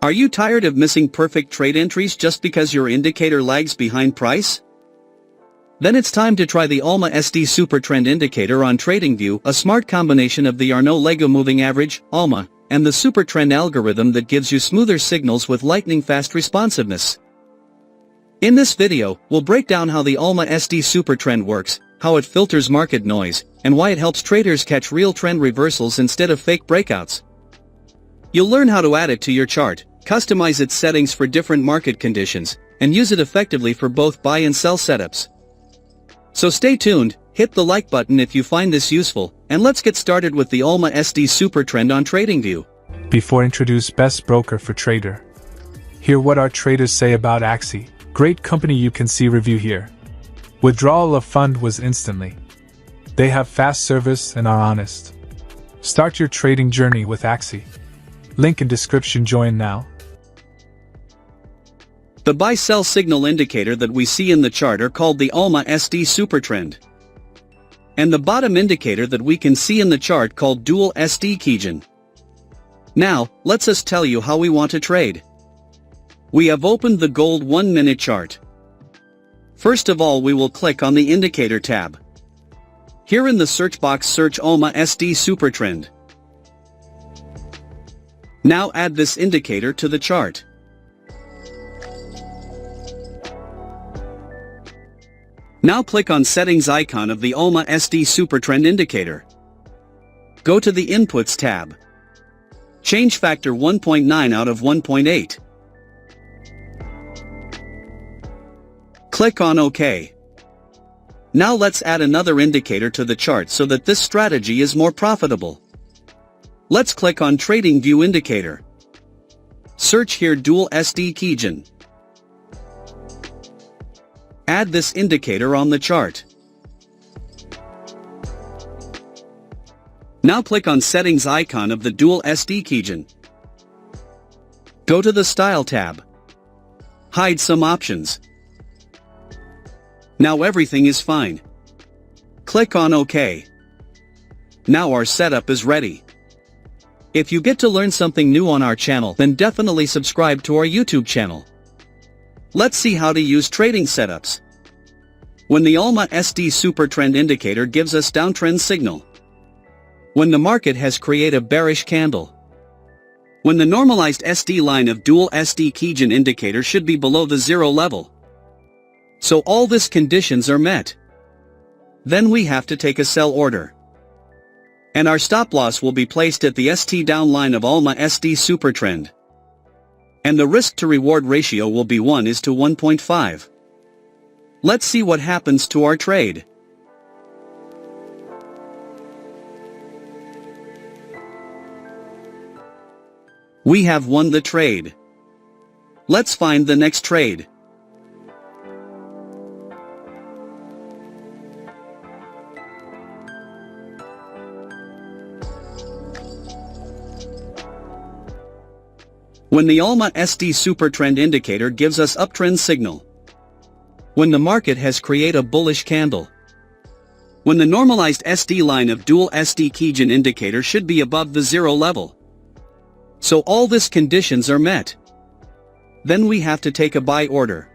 Are you tired of missing perfect trade entries just because your indicator lags behind price? Then it's time to try the ALMA SD Super Trend Indicator on TradingView, a smart combination of the Arnault-Lego Moving Average, ALMA, and the Super Trend algorithm that gives you smoother signals with lightning-fast responsiveness. In this video, we'll break down how the ALMA SD Super Trend works, how it filters market noise, and why it helps traders catch real trend reversals instead of fake breakouts. You'll learn how to add it to your chart, customize its settings for different market conditions, and use it effectively for both buy and sell setups. So stay tuned, hit the like button if you find this useful, and let's get started with the ALMA SD Super Trend on TradingView. Before introduce best broker for trader. Hear what our traders say about Axie, great company. You can see review here. Withdrawal of fund was instantly. They have fast service and are honest. Start your trading journey with Axie. Link in description. Join now. The buy-sell signal indicator that we see in the chart are called the ALMA SD Super Trend. And the bottom indicator that we can see in the chart called Dual SD Keygen. Now, let's us tell you how we want to trade. We have opened the gold 1-minute chart. First of all, we will click on the Indicator tab. Here in the search box, search ALMA SD Super Trend. Now add this indicator to the chart. Now click on Settings icon of the ALMA SD Super Trend Indicator. Go to the Inputs tab. Change factor 1.9 out of 1.8. Click on OK. Now let's add another indicator to the chart so that this strategy is more profitable. Let's click on TradingView Indicator. Search here Dual SD Keygen. Add this indicator on the chart. Now click on Settings icon of the Dual SD Keygen. Go to the Style tab. Hide some options. Now everything is fine. Click on OK. Now our setup is ready. If you get to learn something new on our channel, then definitely subscribe to our YouTube channel. Let's see how to use trading setups. When the ALMA SD Super Trend Indicator gives us downtrend signal. When the market has created a bearish candle. When the normalized SD line of Dual SD Keygen indicator should be below the zero level. So all these conditions are met. Then we have to take a sell order. And our stop loss will be placed at the ST down line of ALMA SD Super Trend. And the risk to reward ratio will be 1:1.5. Let's see what happens to our trade. We have won the trade. Let's find the next trade. When the ALMA SD Super Trend Indicator gives us uptrend signal. When the market has created a bullish candle. When the normalized SD line of Dual SD Keygen indicator should be above the zero level. So all these conditions are met. Then we have to take a buy order.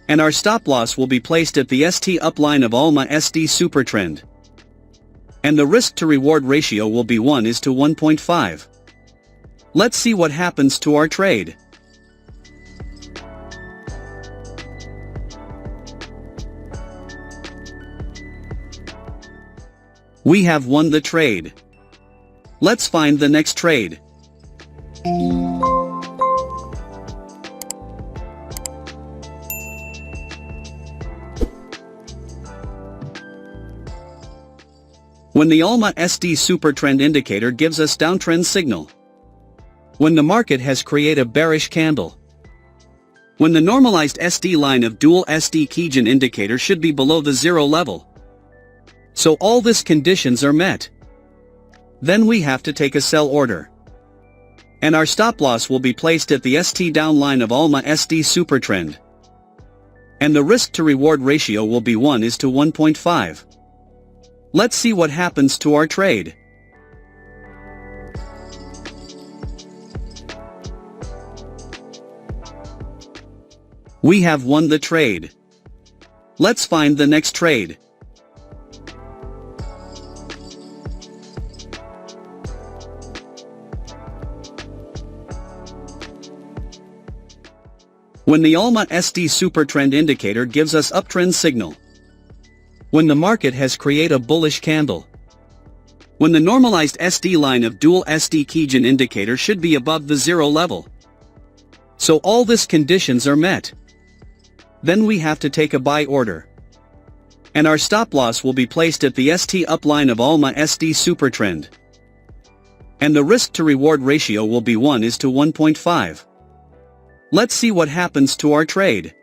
And our stop loss will be placed at the ST upline of ALMA SD Super Trend. And the risk to reward ratio will be 1:1.5. Let's see what happens to our trade. We have won the trade. Let's find the next trade. When the ALMA SD Super Trend Indicator gives us downtrend signal. When the market has created a bearish candle. When the normalized SD line of Dual SD Keygen indicator should be below the zero level. So all these conditions are met. Then we have to take a sell order. And our stop loss will be placed at the ST down line of ALMA SD Super Trend. And the risk to reward ratio will be 1:1.5. Let's see what happens to our trade. We have won the trade. Let's find the next trade. When the ALMA SD Supertrend indicator gives us uptrend signal. When the market has created a bullish candle. When the normalized SD line of dual SD Kijun indicator should be above the zero level. So all these conditions are met. Then we have to take a buy order. And our stop loss will be placed at the ST upline of ALMA SD Supertrend. And the risk to reward ratio will be 1:1.5. Let's see what happens to our trade.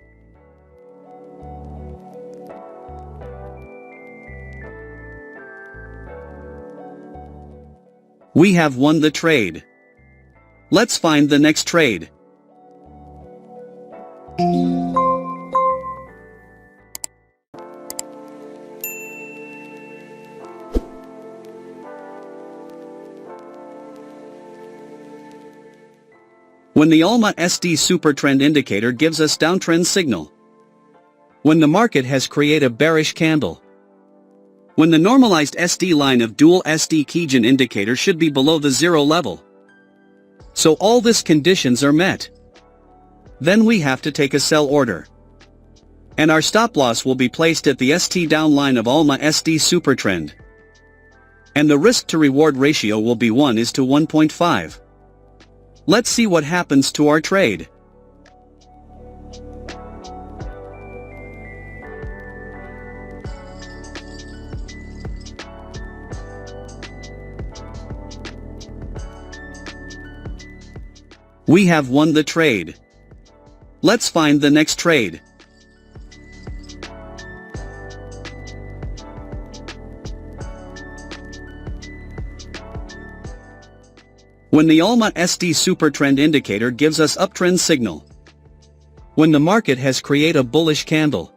We have won the trade. Let's find the next trade. When the ALMA SD Supertrend indicator gives us downtrend signal. When the market has created a bearish candle. When the normalized SD line of dual SD Kijun indicator should be below the zero level. So all these conditions are met. Then we have to take a sell order. And our stop loss will be placed at the ST downline of ALMA SD Supertrend. And the risk to reward ratio will be 1:1.5. Let's see what happens to our trade. We have won the trade. Let's find the next trade. When the ALMA SD Supertrend indicator gives us uptrend signal. When the market has created a bullish candle.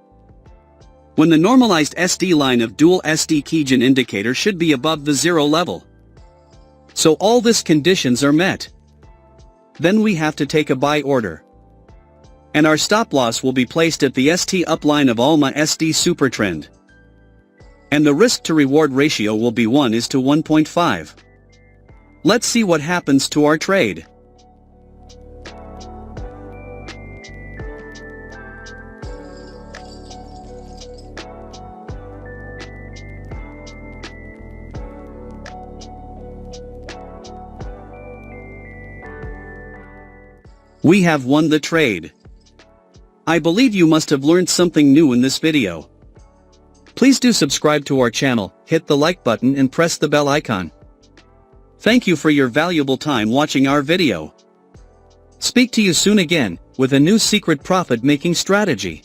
When the normalized SD line of dual SD Kijun indicator should be above the zero level. So all these conditions are met. Then we have to take a buy order. And our stop loss will be placed at the ST upline of ALMA SD Supertrend. And the risk to reward ratio will be 1:1.5. Let's see what happens to our trade. We have won the trade. I believe you must have learned something new in this video. Please do subscribe to our channel, hit the like button and press the bell icon. Thank you for your valuable time watching our video. Speak to you soon again, with a new secret profit-making strategy.